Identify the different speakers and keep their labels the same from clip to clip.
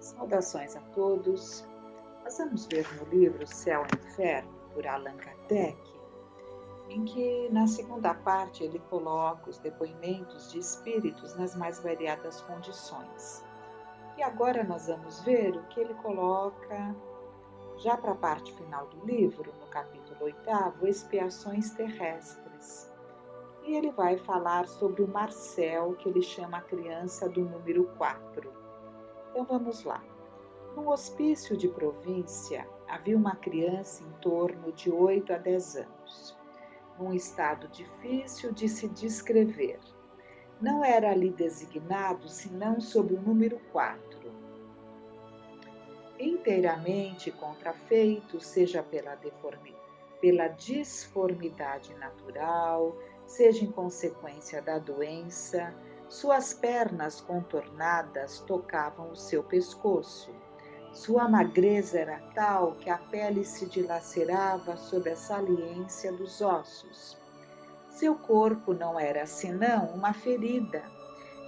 Speaker 1: Saudações a todos. Nós vamos ver no livro Céu e Inferno, por Allan Kardec, em que na segunda parte ele coloca os depoimentos de espíritos nas mais variadas condições. E agora nós vamos ver o que ele coloca já para a parte final do livro, no capítulo 8º, Expiações Terrestres. E ele vai falar sobre o Marcel, que ele chama a criança do número 4. Então vamos lá. Num hospício de província, havia uma criança em torno de 8 a 10 anos, num estado difícil de se descrever. Não era ali designado senão sob o número 4. Inteiramente contrafeito, seja pela disformidade natural, seja em consequência da doença, suas pernas contornadas tocavam o seu pescoço. Sua magreza era tal que a pele se dilacerava sob a saliência dos ossos. Seu corpo não era senão uma ferida,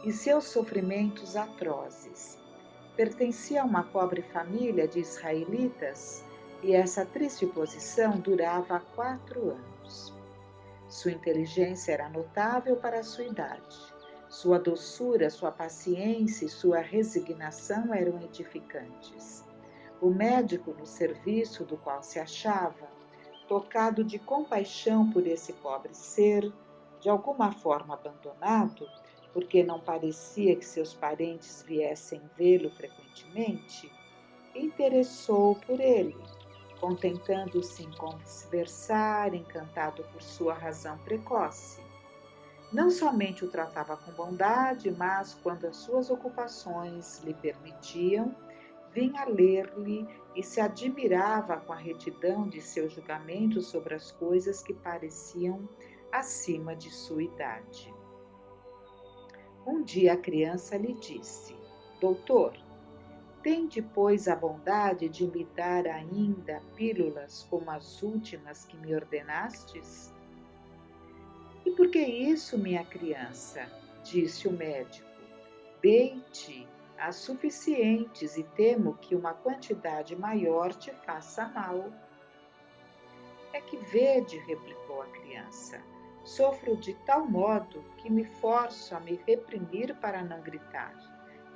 Speaker 1: e seus sofrimentos atrozes. Pertencia a uma pobre família de israelitas, e essa triste posição durava 4 anos. Sua inteligência era notável para a sua idade. Sua doçura, sua paciência e sua resignação eram edificantes. O médico no serviço do qual se achava, tocado de compaixão por esse pobre ser, de alguma forma abandonado, porque não parecia que seus parentes viessem vê-lo frequentemente, interessou por ele, contentando-se em conversar, encantado por sua razão precoce. Não somente o tratava com bondade, mas, quando as suas ocupações lhe permitiam, vinha ler-lhe e se admirava com a retidão de seu julgamento sobre as coisas que pareciam acima de sua idade. Um dia a criança lhe disse: Doutor, tem depois a bondade de me dar ainda pílulas como as últimas que me ordenastes? E por que isso, minha criança? Disse o médico. Dei-te as suficientes e temo que uma quantidade maior te faça mal. É que vede, replicou a criança, sofro de tal modo que me forço a me reprimir para não gritar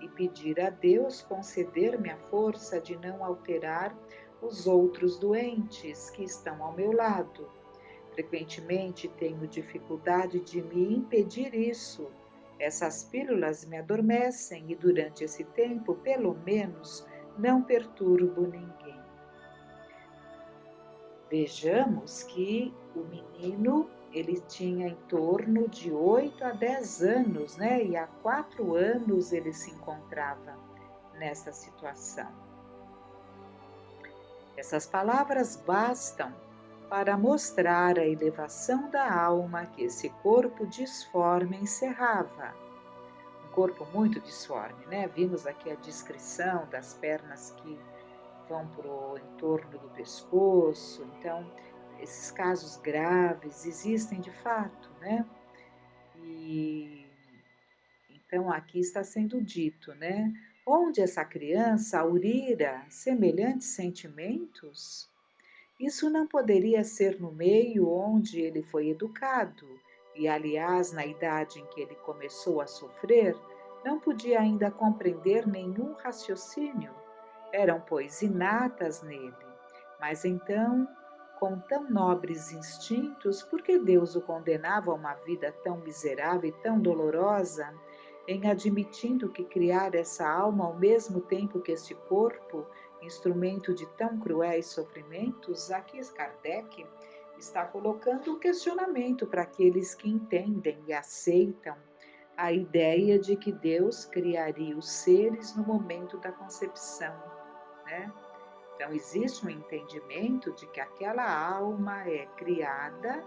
Speaker 1: e pedir a Deus conceder-me a força de não alterar os outros doentes que estão ao meu lado. Frequentemente tenho dificuldade de me impedir isso. Essas pílulas me adormecem e durante esse tempo, pelo menos, não perturbo ninguém. Vejamos que o menino, ele tinha em torno de 8 a 10 anos, né? E há 4 anos ele se encontrava nessa situação. Essas palavras bastam para mostrar a elevação da alma que esse corpo disforme encerrava. Um corpo muito disforme, né? Vimos aqui a descrição das pernas que vão para o entorno do pescoço. Então, esses casos graves existem de fato, né? E então aqui está sendo dito, né? Onde essa criança aurira semelhantes sentimentos? Isso não poderia ser no meio onde ele foi educado, e aliás, na idade em que ele começou a sofrer, não podia ainda compreender nenhum raciocínio. Eram, pois, inatas nele. Mas então, com tão nobres instintos, por que Deus o condenava a uma vida tão miserável e tão dolorosa, em admitindo que criara essa alma ao mesmo tempo que este corpo, instrumento de tão cruéis sofrimentos? Aqui Kardec está colocando um questionamento para aqueles que entendem e aceitam a ideia de que Deus criaria os seres no momento da concepção, né? Então, existe um entendimento de que aquela alma é criada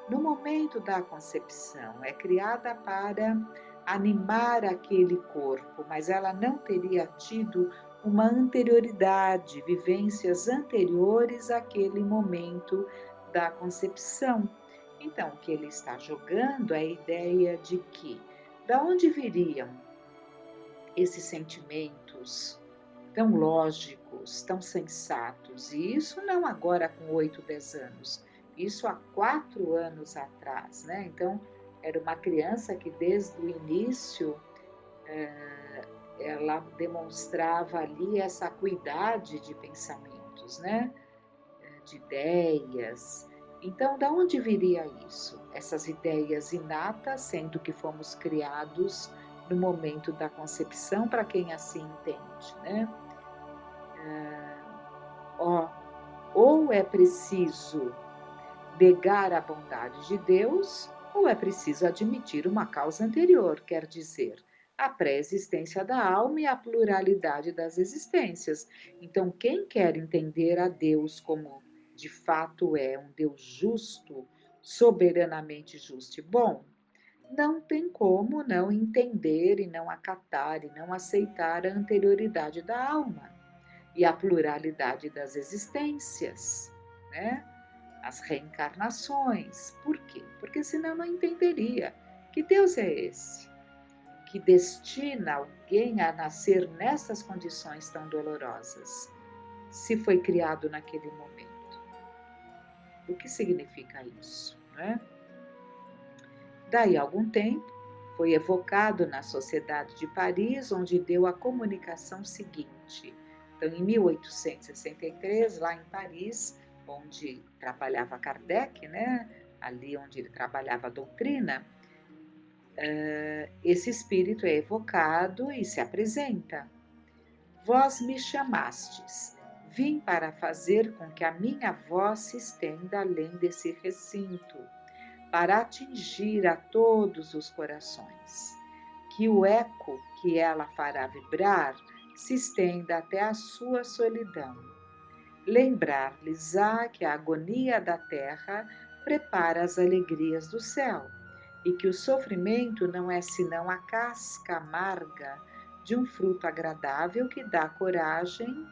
Speaker 1: no momento da concepção, é criada para animar aquele corpo, mas ela não teria tido uma anterioridade, vivências anteriores àquele momento da concepção. Então, o que ele está jogando é a ideia de que, da onde viriam esses sentimentos tão lógicos, tão sensatos. E isso não agora com 8, 10 anos, isso há 4 anos atrás, né? Então, era uma criança que desde o início ela demonstrava ali essa acuidade de pensamentos, né? De ideias. Então, da onde viria isso? Essas ideias inatas, sendo que fomos criados no momento da concepção, para quem assim entende, né? Ó, ou é preciso negar a bondade de Deus, ou é preciso admitir uma causa anterior, quer dizer, a pré-existência da alma e a pluralidade das existências. Então, quem quer entender a Deus como de fato é um Deus justo, soberanamente justo e bom, não tem como não entender e não acatar e não aceitar a anterioridade da alma e a pluralidade das existências, né? As reencarnações. Por quê? Porque senão não entenderia que Deus é esse, que destina alguém a nascer nessas condições tão dolorosas, se foi criado naquele momento. O que significa isso, né? Daí a algum tempo, foi evocado na Sociedade de Paris, onde deu a comunicação seguinte. Então, em 1863, lá em Paris, onde trabalhava Kardec, né? Ali onde ele trabalhava a doutrina, esse espírito é evocado e se apresenta. Vós me chamastes, vim para fazer com que a minha voz se estenda além desse recinto, para atingir a todos os corações, que o eco que ela fará vibrar se estenda até a sua solidão. Lembrar-lhes-á que a agonia da terra prepara as alegrias do céu, e que o sofrimento não é senão a casca amarga de um fruto agradável que dá a coragem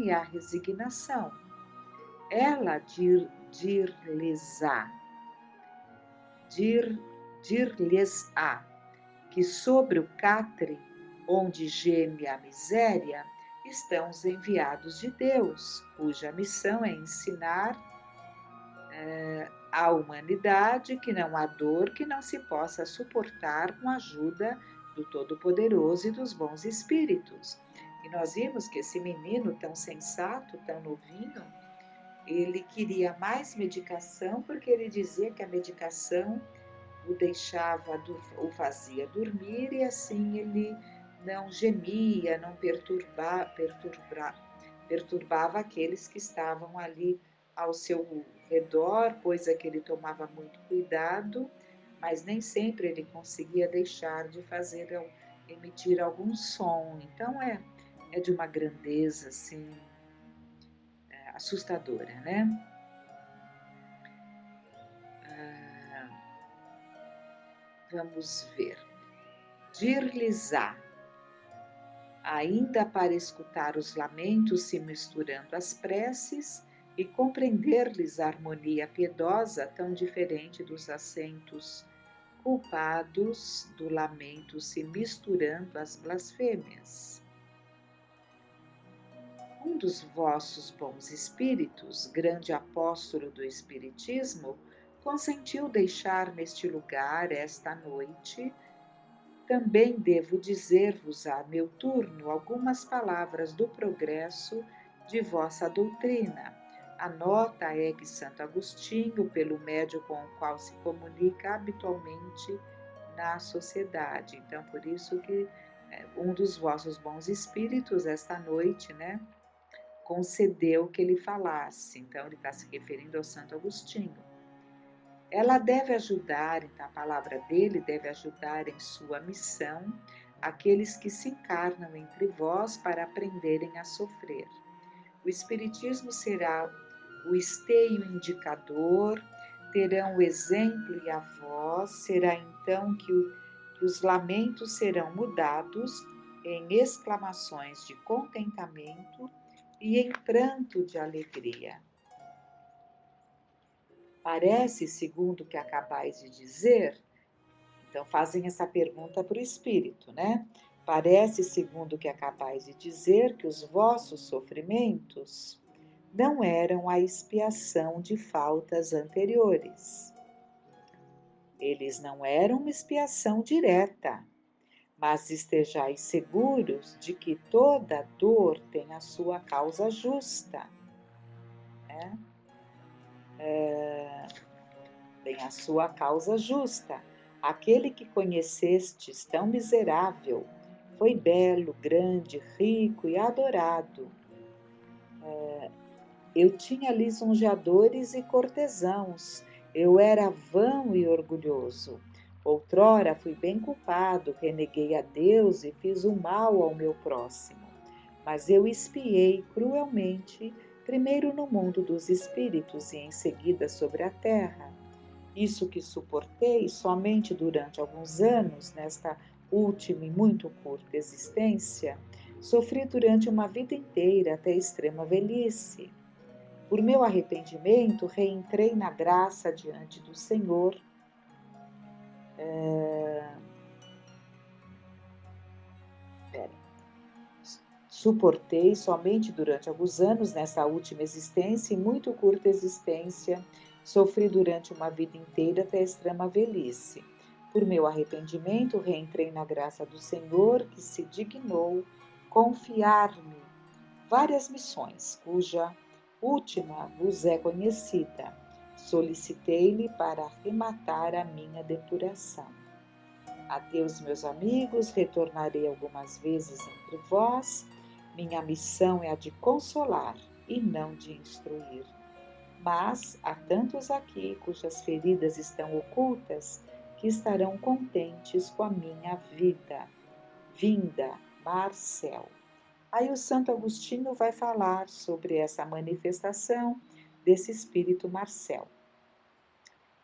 Speaker 1: e a resignação. Ela dir-lhes-á que sobre o catre onde geme a miséria estão os enviados de Deus, cuja missão é ensinar à humanidade que não há dor que não se possa suportar com a ajuda do Todo-Poderoso e dos bons espíritos. E nós vimos que esse menino tão sensato, tão novinho, ele queria mais medicação porque ele dizia que a medicação o fazia dormir e assim ele não gemia, não perturbava aqueles que estavam ali ao seu redor, coisa que ele tomava muito cuidado, mas nem sempre ele conseguia deixar de emitir algum som. Então é de uma grandeza assim assustadora, né? Vamos ver. Dir-lhes-á, ainda para escutar os lamentos se misturando às preces e compreender-lhes a harmonia piedosa tão diferente dos acentos culpados do lamento se misturando às blasfêmias. Um dos vossos bons espíritos, grande apóstolo do Espiritismo, consentiu deixar neste lugar esta noite. Também devo dizer-vos a meu turno algumas palavras do progresso de vossa doutrina. A nota é que Santo Agostinho, pelo médio com o qual se comunica habitualmente na sociedade. Então, por isso que um dos vossos bons espíritos, esta noite, né, concedeu que ele falasse. Então, ele está se referindo ao Santo Agostinho. Ela deve ajudar, então a palavra dele deve ajudar em sua missão aqueles que se encarnam entre vós para aprenderem a sofrer. O Espiritismo será o esteio indicador, terão o exemplo e a voz, será então que os lamentos serão mudados em exclamações de contentamento e em pranto de alegria. Parece, segundo o que acabais de dizer, então fazem essa pergunta para o espírito, né? Parece, segundo o que é capaz de dizer, que os vossos sofrimentos não eram a expiação de faltas anteriores. Eles não eram uma expiação direta, mas estejais seguros de que toda dor tem a sua causa justa, né? Tem a sua causa justa. Aquele que conhecestes tão miserável foi belo, grande, rico e adorado. Eu tinha lisonjeadores e cortesãos, eu era vão e orgulhoso. Outrora fui bem culpado, reneguei a Deus e fiz o mal ao meu próximo. Mas eu espiei cruelmente, primeiro no mundo dos espíritos e em seguida sobre a terra. Isso que suportei somente durante alguns anos, nesta última e muito curta existência, sofri durante uma vida inteira até a extrema velhice. Por meu arrependimento, reentrei na graça diante do Senhor. Suportei somente durante alguns anos nessa última existência e muito curta existência. Sofri durante uma vida inteira até a extrema velhice. Por meu arrependimento, reentrei na graça do Senhor, que se dignou confiar-me várias missões, cuja última vos é conhecida. Solicitei-lhe para arrematar a minha depuração. Adeus, meus amigos, retornarei algumas vezes entre vós. Minha missão é a de consolar e não de instruir. Mas há tantos aqui cujas feridas estão ocultas que estarão contentes com a minha vinda, Marcel. Aí o Santo Agostinho vai falar sobre essa manifestação desse espírito Marcel.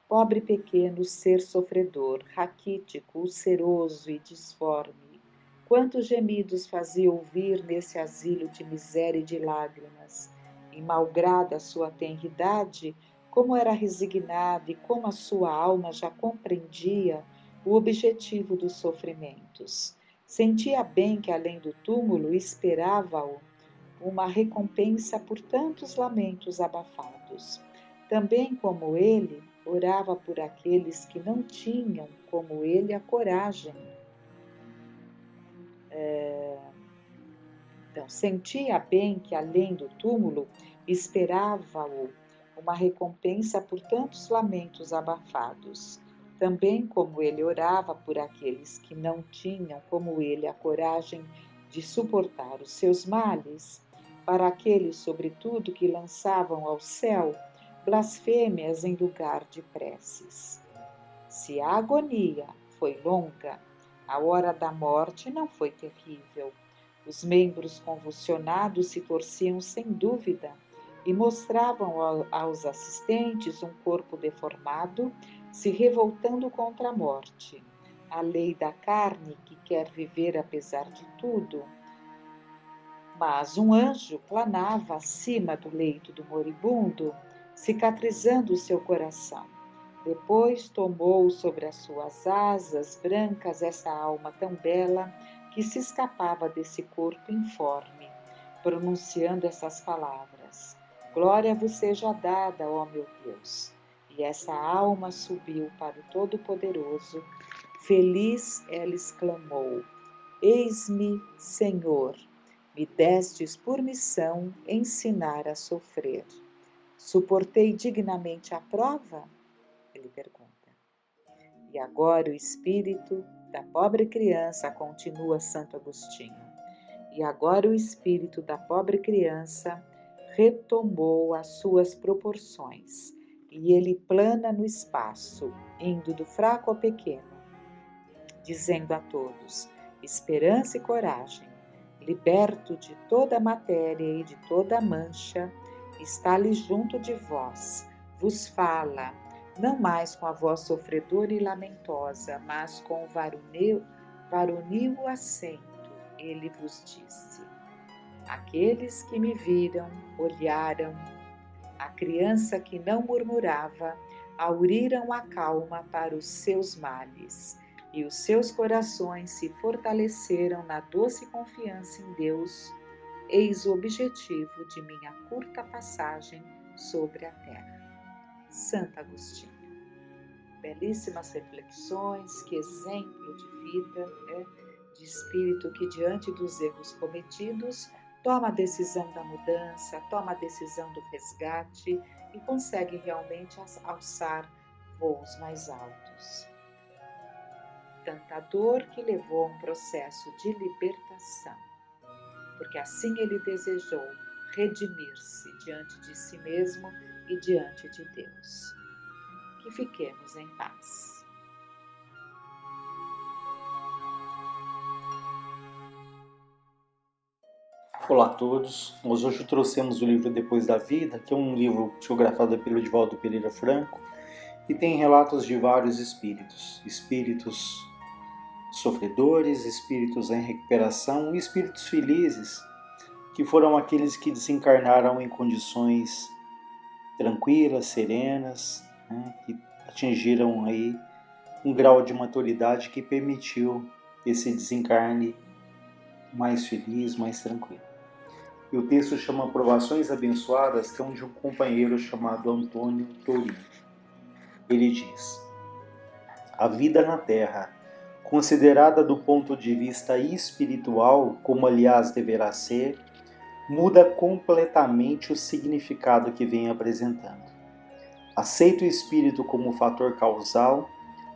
Speaker 1: Pobre pequeno ser sofredor, raquítico, ulceroso e disforme, quantos gemidos fazia ouvir nesse asilo de miséria e de lágrimas, e malgrada a sua tenridade, como era resignado e como a sua alma já compreendia o objetivo dos sofrimentos. Sentia bem que além do túmulo esperava-o uma recompensa por tantos lamentos abafados. Também como ele, orava por aqueles que não tinham, como ele, a coragem. Então, sentia bem que além do túmulo esperava-o uma recompensa por tantos lamentos abafados. Também como ele orava por aqueles que não tinham, como ele, a coragem de suportar os seus males, para aqueles, sobretudo, que lançavam ao céu blasfêmias em lugar de preces. Se a agonia foi longa, a hora da morte não foi terrível. Os membros convulsionados se torciam sem dúvida e mostravam aos assistentes um corpo deformado se revoltando contra a morte. A lei da carne que quer viver apesar de tudo. Mas um anjo planava acima do leito do moribundo, cicatrizando o seu coração. Depois tomou sobre as suas asas brancas essa alma tão bela que se escapava desse corpo informe, pronunciando essas palavras: Glória vos seja dada, ó meu Deus. E essa alma subiu para o Todo-Poderoso. Feliz ela exclamou: Eis-me, Senhor, me destes por missão ensinar a sofrer. Suportei dignamente a prova? Ele pergunta. E agora o espírito da pobre criança, continua Santo Agostinho, e agora o espírito da pobre criança retomou as suas proporções, e ele plana no espaço, indo do fraco ao pequeno, dizendo a todos: esperança e coragem, liberto de toda a matéria e de toda a mancha, está-lhe junto de vós, vos fala, não mais com a voz sofredora e lamentosa, mas com varonil acento, ele vos disse: aqueles que me viram, olharam, a criança que não murmurava, auriram a calma para os seus males. e os seus corações se fortaleceram na doce confiança em Deus. Eis o objetivo de minha curta passagem sobre a terra. Santo Agostinho. Belíssimas reflexões, que exemplo de vida, de espírito que diante dos erros cometidos toma a decisão da mudança, toma a decisão do resgate e consegue realmente alçar voos mais altos. Tanta dor que levou a um processo de libertação, porque assim ele desejou redimir-se diante de si mesmo e diante de Deus. Que fiquemos em paz.
Speaker 2: Olá a todos, nós hoje trouxemos o livro Depois da Vida, que é um livro psicografado pelo Edivaldo Pereira Franco, e tem relatos de vários espíritos sofredores, espíritos em recuperação e espíritos felizes, que foram aqueles que desencarnaram em condições tranquilas, serenas, que atingiram aí um grau de maturidade que permitiu esse desencarne mais feliz, mais tranquilo. E o texto chama Provações Abençoadas, que é de um companheiro chamado Antônio Torino. Ele diz: a vida na Terra, considerada do ponto de vista espiritual, como aliás deverá ser, muda completamente o significado que vem apresentando. Aceita o espírito como fator causal,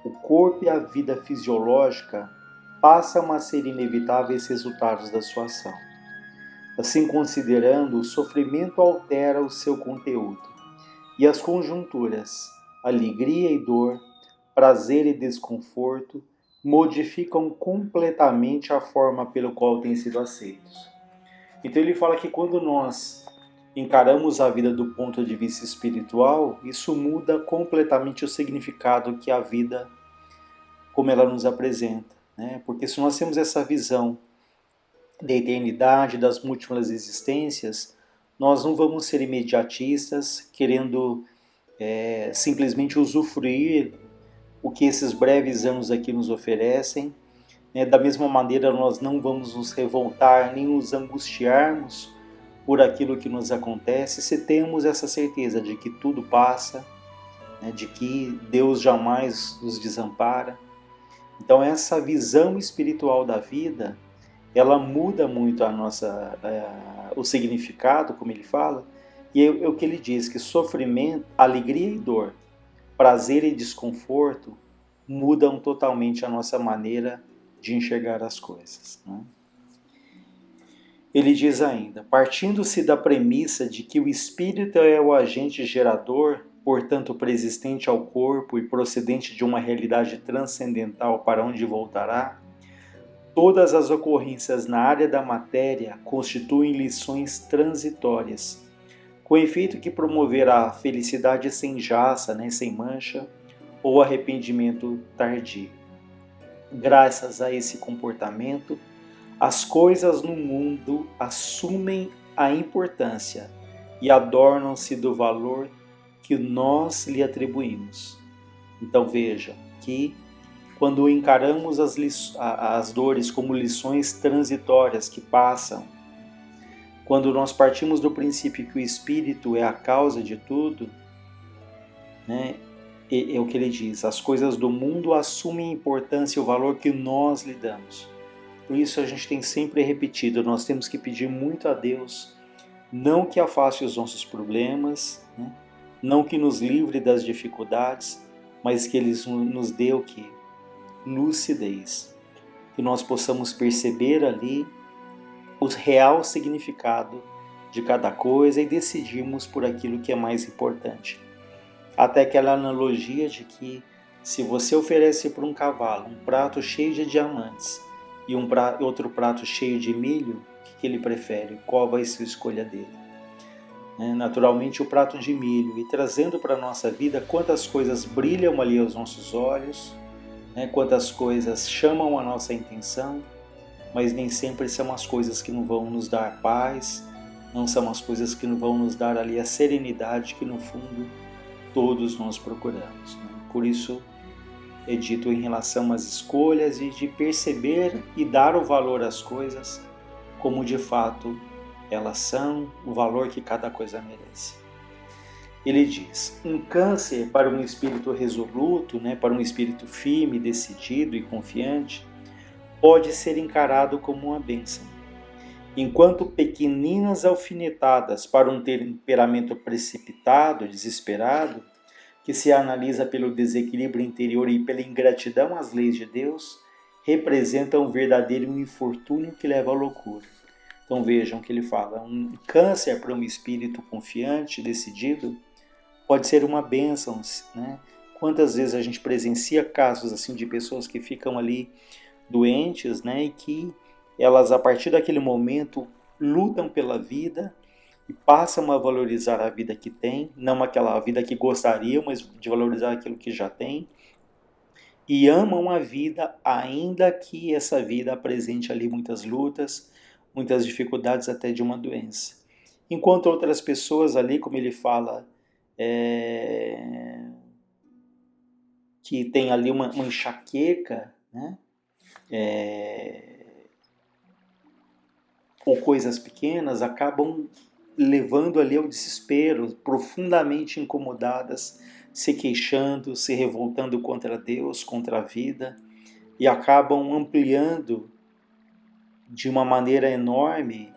Speaker 2: o corpo e a vida fisiológica passam a ser inevitáveis resultados da sua ação. Assim considerando, o sofrimento altera o seu conteúdo, e as conjunturas, alegria e dor, prazer e desconforto, modificam completamente a forma pela qual têm sido aceitos. Então ele fala que quando nós encaramos a vida do ponto de vista espiritual, isso muda completamente o significado que a vida, como ela nos apresenta, Porque se nós temos essa visão da eternidade, das múltiplas existências, nós não vamos ser imediatistas, querendo simplesmente usufruir o que esses breves anos aqui nos oferecem. Da mesma maneira, nós não vamos nos revoltar, nem nos angustiarmos por aquilo que nos acontece, se temos essa certeza de que tudo passa, de que Deus jamais nos desampara. Então essa visão espiritual da vida, ela muda muito o significado, como ele fala, e é o que ele diz, que sofrimento, alegria e dor, prazer e desconforto mudam totalmente a nossa maneira de enxergar as coisas. Ele diz ainda, partindo-se da premissa de que o espírito é o agente gerador, portanto preexistente ao corpo e procedente de uma realidade transcendental para onde voltará, todas as ocorrências na área da matéria constituem lições transitórias, com efeito que promoverá a felicidade sem jaça, sem mancha, ou arrependimento tardio. Graças a esse comportamento, as coisas no mundo assumem a importância e adornam-se do valor que nós lhe atribuímos. Então veja que quando encaramos as dores como lições transitórias que passam, quando nós partimos do princípio que o Espírito é a causa de tudo, é o que ele diz, as coisas do mundo assumem a importância e o valor que nós lhe damos. Por isso a gente tem sempre repetido, nós temos que pedir muito a Deus, não que afaste os nossos problemas, não que nos livre das dificuldades, mas que Ele nos dê o quê? Lucidez. Que nós possamos perceber ali o real significado de cada coisa e decidirmos por aquilo que é mais importante. Até aquela analogia de que se você oferece para um cavalo um prato cheio de diamantes e outro prato cheio de milho, o que ele prefere? Qual vai ser a escolha dele? Naturalmente o prato de milho, e trazendo para a nossa vida quantas coisas brilham ali aos nossos olhos, quantas coisas chamam a nossa intenção, mas nem sempre são as coisas que não vão nos dar paz, não são as coisas que não vão nos dar ali a serenidade que no fundo todos nós procuramos. Por isso é dito em relação às escolhas e de perceber e dar o valor às coisas como de fato elas são, o valor que cada coisa merece. Ele diz, um câncer para um espírito resoluto, para um espírito firme, decidido e confiante, pode ser encarado como uma bênção, enquanto pequeninas alfinetadas para um temperamento precipitado, desesperado, que se analisa pelo desequilíbrio interior e pela ingratidão às leis de Deus, representam um verdadeiro infortúnio que leva à loucura. Então vejam que ele fala, um câncer para um espírito confiante, decidido, pode ser uma bênção, Quantas vezes a gente presencia casos assim de pessoas que ficam ali doentes, e que elas a partir daquele momento lutam pela vida e passam a valorizar a vida que tem, não aquela vida que gostariam, mas de valorizar aquilo que já tem, e amam a vida, ainda que essa vida apresente ali muitas lutas, muitas dificuldades até de uma doença. Enquanto outras pessoas ali, como ele fala, que tem ali uma enxaqueca, ou coisas pequenas, acabam levando ali ao desespero, profundamente incomodadas, se queixando, se revoltando contra Deus, contra a vida, e acabam ampliando de uma maneira enorme,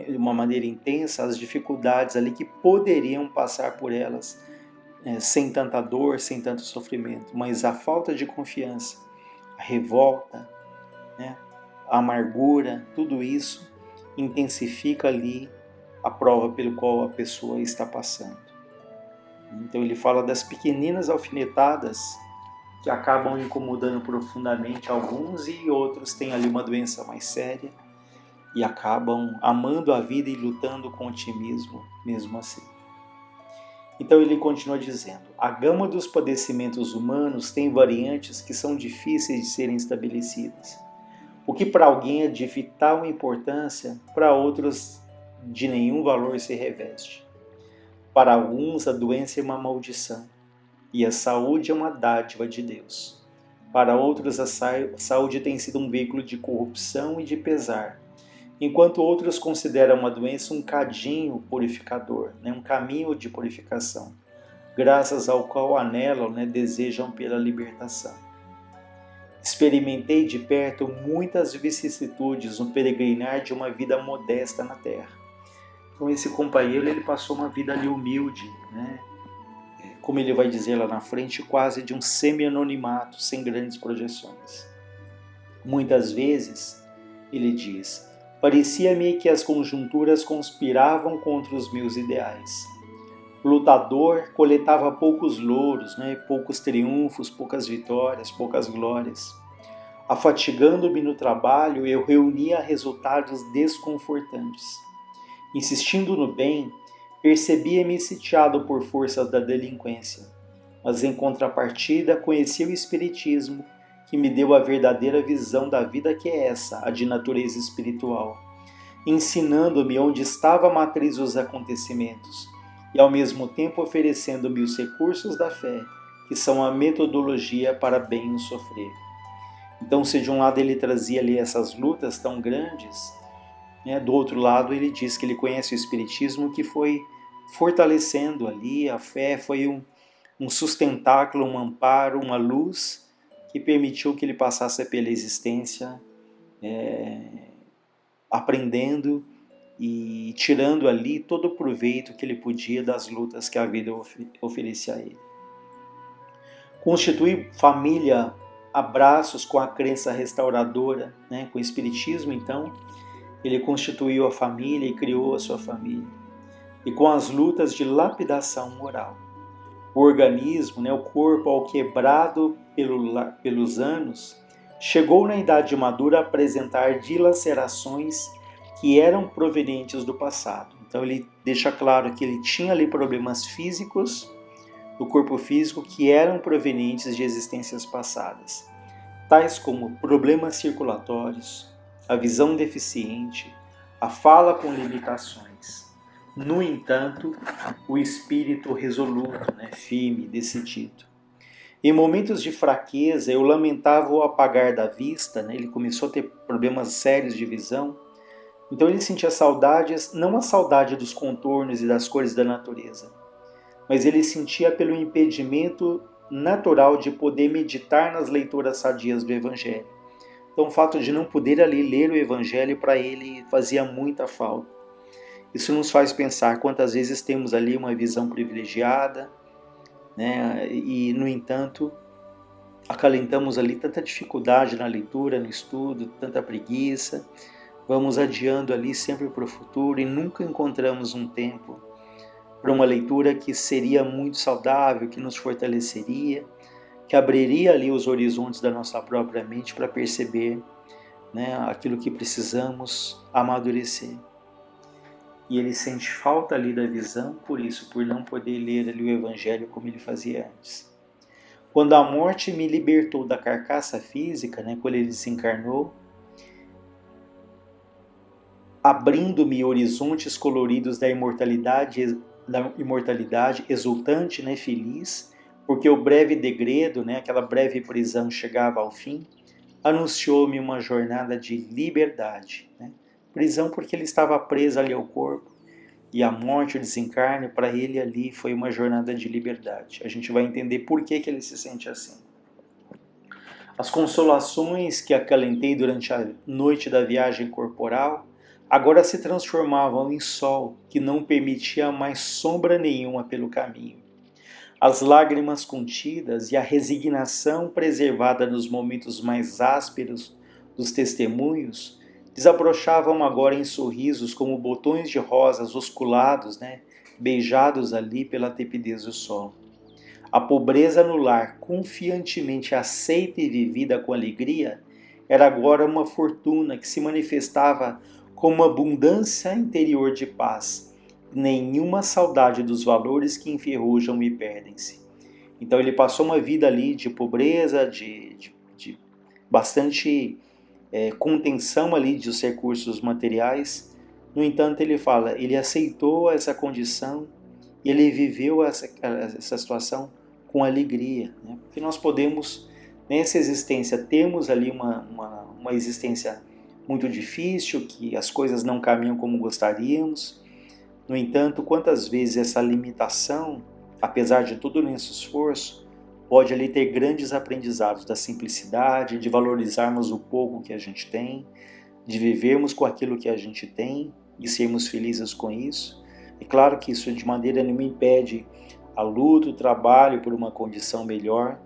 Speaker 2: de uma maneira intensa, as dificuldades ali que poderiam passar por elas, sem tanta dor, sem tanto sofrimento. Mas a falta de confiança, a revolta, a amargura, tudo isso intensifica ali a prova pelo qual a pessoa está passando. Então ele fala das pequeninas alfinetadas que acabam incomodando profundamente alguns, e outros têm ali uma doença mais séria e acabam amando a vida e lutando com otimismo mesmo assim. Então ele continua dizendo, a gama dos padecimentos humanos tem variantes que são difíceis de serem estabelecidas. O que para alguém é de vital importância, para outros de nenhum valor se reveste. Para alguns a doença é uma maldição e a saúde é uma dádiva de Deus. Para outros a saúde tem sido um veículo de corrupção e de pesar, enquanto outros consideram a doença um cadinho purificador, um caminho de purificação, graças ao qual anelam, desejam pela libertação. Experimentei de perto muitas vicissitudes no peregrinar de uma vida modesta na terra. Então esse companheiro ele passou uma vida ali humilde, como ele vai dizer lá na frente, quase de um semi-anonimato, sem grandes projeções. Muitas vezes, ele diz, parecia-me que as conjunturas conspiravam contra os meus ideais. Lutador, coletava poucos louros, poucos triunfos, poucas vitórias, poucas glórias. Afatigando-me no trabalho, eu reunia resultados desconfortantes. Insistindo no bem, percebia-me sitiado por forças da delinquência, mas em contrapartida conheci o Espiritismo, que me deu a verdadeira visão da vida que é essa, a de natureza espiritual, ensinando-me onde estava a matriz dos acontecimentos e ao mesmo tempo oferecendo-me os recursos da fé, que são a metodologia para bem o sofrer. Então, se de um lado ele trazia ali essas lutas tão grandes, do outro lado ele diz que ele conhece o Espiritismo, que foi fortalecendo ali a fé, foi um sustentáculo, um amparo, uma luz que permitiu que ele passasse pela existência aprendendo e tirando ali todo o proveito que ele podia das lutas que a vida oferecia a ele. Constituir família, abraços com a crença restauradora, com o Espiritismo, então, ele constituiu a família e criou a sua família. E com as lutas de lapidação moral. O organismo, o corpo, ao quebrado pelos anos, chegou na idade madura a apresentar dilacerações que eram provenientes do passado. Então ele deixa claro que ele tinha ali problemas físicos, do corpo físico, que eram provenientes de existências passadas, tais como problemas circulatórios, a visão deficiente, a fala com limitações. No entanto, o espírito resoluto, firme, decidido. Em momentos de fraqueza, eu lamentava o apagar da vista, né? Ele começou a ter problemas sérios de visão. Então ele sentia saudades, não a saudade dos contornos e das cores da natureza, mas ele sentia pelo impedimento natural de poder meditar nas leituras sadias do Evangelho. Então o fato de não poder ali ler o Evangelho para ele fazia muita falta. Isso nos faz pensar quantas vezes temos ali uma visão privilegiada, né? E no entanto acalentamos ali tanta dificuldade na leitura, no estudo, tanta preguiça. Vamos adiando ali sempre para o futuro e nunca encontramos um tempo para uma leitura que seria muito saudável, que nos fortaleceria, que abriria ali os horizontes da nossa própria mente para perceber, né, aquilo que precisamos amadurecer. E ele sente falta ali da visão, por isso, por não poder ler ali o Evangelho como ele fazia antes. Quando a morte me libertou da carcaça física, né, quando ele desencarnou, abrindo-me horizontes coloridos da imortalidade, exultante, né, feliz, porque o breve degredo, né, aquela breve prisão chegava ao fim, anunciou-me uma jornada de liberdade. Né? Prisão porque ele estava preso ali ao corpo, e a morte, o desencarne, para ele ali foi uma jornada de liberdade. A gente vai entender por que ele se sente assim. As consolações que acalentei durante a noite da viagem corporal agora se transformavam em sol que não permitia mais sombra nenhuma pelo caminho. As lágrimas contidas e a resignação preservada nos momentos mais ásperos dos testemunhos desabrochavam agora em sorrisos como botões de rosas osculados, né, beijados ali pela tepidez do sol. A pobreza no lar, confiantemente aceita e vivida com alegria, era agora uma fortuna que se manifestava com uma abundância interior de paz, nenhuma saudade dos valores que enferrujam e perdem-se. Então ele passou uma vida ali de pobreza, de bastante contenção ali dos recursos materiais. No entanto, ele fala, ele aceitou essa condição e ele viveu essa situação com alegria, né? Porque nós podemos, nessa existência, temos ali uma existência muito difícil, que as coisas não caminham como gostaríamos. No entanto, quantas vezes essa limitação, apesar de todo o nosso esforço, pode ali ter grandes aprendizados da simplicidade, de valorizarmos o pouco que a gente tem, de vivermos com aquilo que a gente tem e sermos felizes com isso. É claro que isso de maneira nenhuma impede a luta, o trabalho por uma condição melhor,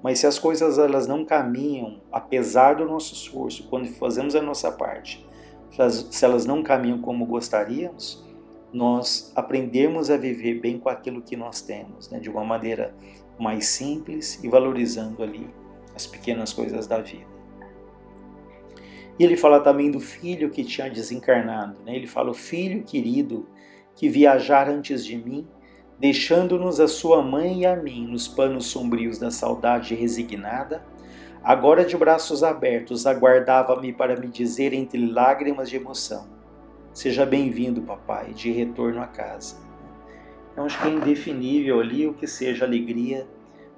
Speaker 2: mas se as coisas elas não caminham, apesar do nosso esforço, quando fazemos a nossa parte, se elas não caminham como gostaríamos, nós aprendemos a viver bem com aquilo que nós temos, né? De uma maneira mais simples e valorizando ali as pequenas coisas da vida. E ele fala também do filho que tinha desencarnado, né? Ele fala, o filho querido que viajara antes de mim, deixando-nos a sua mãe e a mim nos panos sombrios da saudade resignada, agora de braços abertos aguardava-me para me dizer entre lágrimas de emoção, seja bem-vindo, papai, de retorno a casa. Então acho que é indefinível ali o que seja a alegria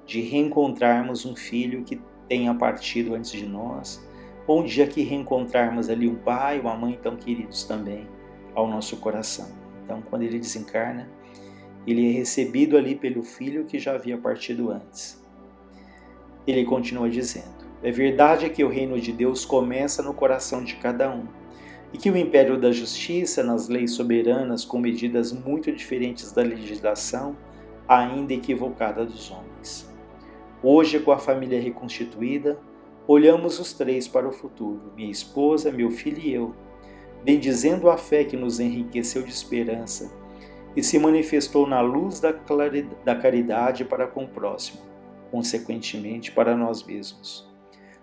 Speaker 2: de reencontrarmos um filho que tenha partido antes de nós, ou um dia que reencontrarmos ali um pai, uma mãe tão queridos também ao nosso coração. Então quando ele desencarna, ele é recebido ali pelo filho que já havia partido antes. Ele continua dizendo, é verdade que o reino de Deus começa no coração de cada um, e que o império da justiça, nas leis soberanas com medidas muito diferentes da legislação, ainda equivocada dos homens. Hoje, com a família reconstituída, olhamos os três para o futuro, minha esposa, meu filho e eu, bendizendo a fé que nos enriqueceu de esperança e se manifestou na luz da caridade para com o próximo, consequentemente para nós mesmos.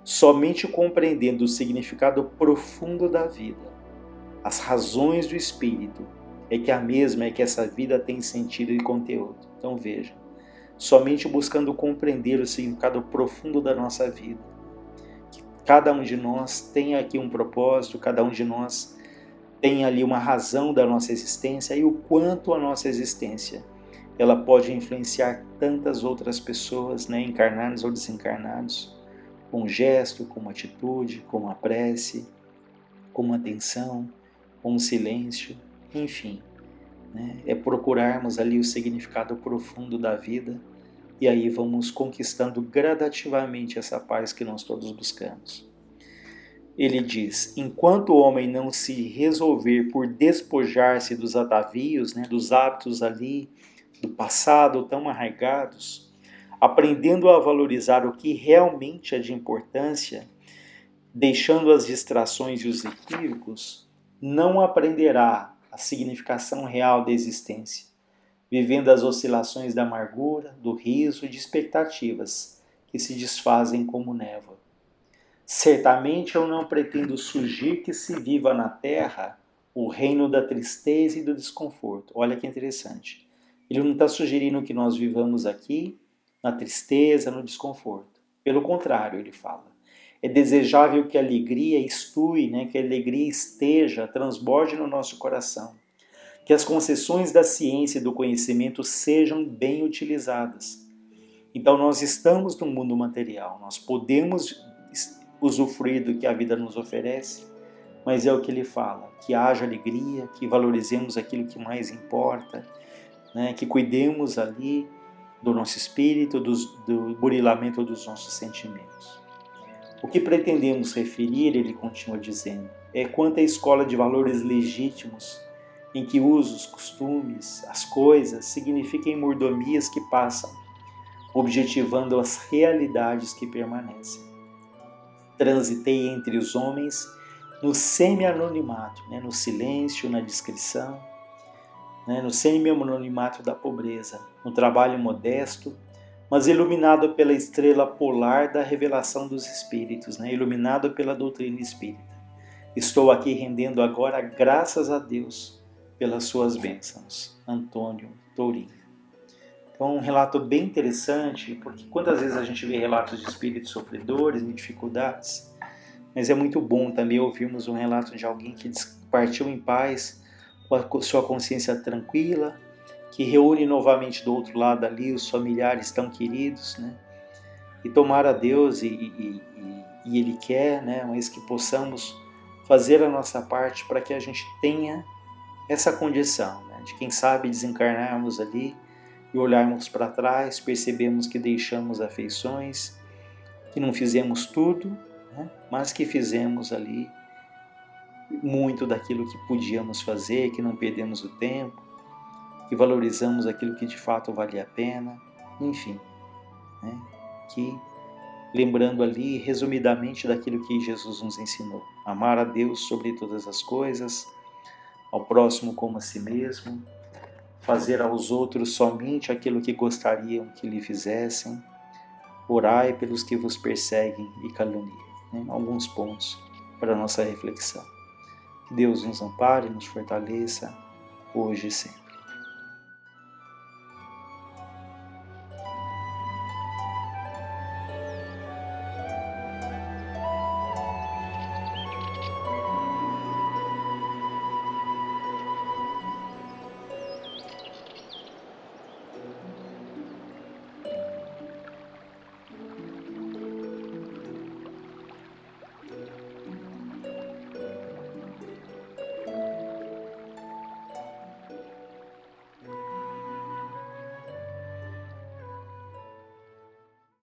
Speaker 2: Somente compreendendo o significado profundo da vida, as razões do Espírito, é que essa vida tem sentido e conteúdo. Então veja, somente buscando compreender o significado profundo da nossa vida, que cada um de nós tem aqui um propósito, cada um de nós tem ali uma razão da nossa existência e o quanto a nossa existência ela pode influenciar tantas outras pessoas, né, encarnados ou desencarnados, com um gesto, com uma atitude, com uma prece, com uma atenção, com um silêncio, enfim. Né? É procurarmos ali o significado profundo da vida e aí vamos conquistando gradativamente essa paz que nós todos buscamos. Ele diz, enquanto o homem não se resolver por despojar-se dos atavios, né, dos hábitos ali, do passado tão arraigados, aprendendo a valorizar o que realmente é de importância, deixando as distrações e os equívocos, não aprenderá a significação real da existência, vivendo as oscilações da amargura, do riso e de expectativas que se desfazem como névoa. Certamente eu não pretendo sugerir que se viva na Terra o reino da tristeza e do desconforto. Olha que interessante. Ele não está sugerindo que nós vivamos aqui na tristeza, no desconforto. Pelo contrário, ele fala. É desejável que a alegria estue, né, que a alegria esteja, transborde no nosso coração. Que as concessões da ciência e do conhecimento sejam bem utilizadas. Então nós estamos no mundo material, nós podemos usufruir do que a vida nos oferece, mas é o que ele fala, que haja alegria, que valorizemos aquilo que mais importa, né, que cuidemos ali do nosso espírito, do burilamento dos nossos sentimentos. O que pretendemos referir, ele continua dizendo, é quanto à escola de valores legítimos, em que usos, costumes, as coisas signifiquem mordomias que passam, objetivando as realidades que permanecem. Transitei entre os homens no semi-anonimato, né, no silêncio, na discrição, né, no semi-anonimato da pobreza, no trabalho modesto, mas iluminado pela estrela polar da revelação dos espíritos, né, iluminado pela doutrina espírita. Estou aqui rendendo agora graças a Deus pelas suas bênçãos. Antônio Tourinho. Então, um relato bem interessante, porque quantas vezes a gente vê relatos de espíritos sofredores, em dificuldades, mas é muito bom também ouvirmos um relato de alguém que partiu em paz, com a sua consciência tranquila, que reúne novamente do outro lado ali os familiares tão queridos, né? E tomar a Deus e Ele quer, né? Mas que possamos fazer a nossa parte para que a gente tenha essa condição, né? De quem sabe desencarnarmos ali e olharmos para trás, percebemos que deixamos afeições, que não fizemos tudo, né? Mas que fizemos ali muito daquilo que podíamos fazer, que não perdemos o tempo, que valorizamos aquilo que de fato valia a pena, enfim, né? Que lembrando ali resumidamente daquilo que Jesus nos ensinou, amar a Deus sobre todas as coisas, ao próximo como a si mesmo, fazer aos outros somente aquilo que gostariam que lhe fizessem, orai pelos que vos perseguem e caluniam. Né? Alguns pontos para a nossa reflexão. Que Deus nos ampare e nos fortaleça, hoje e sempre.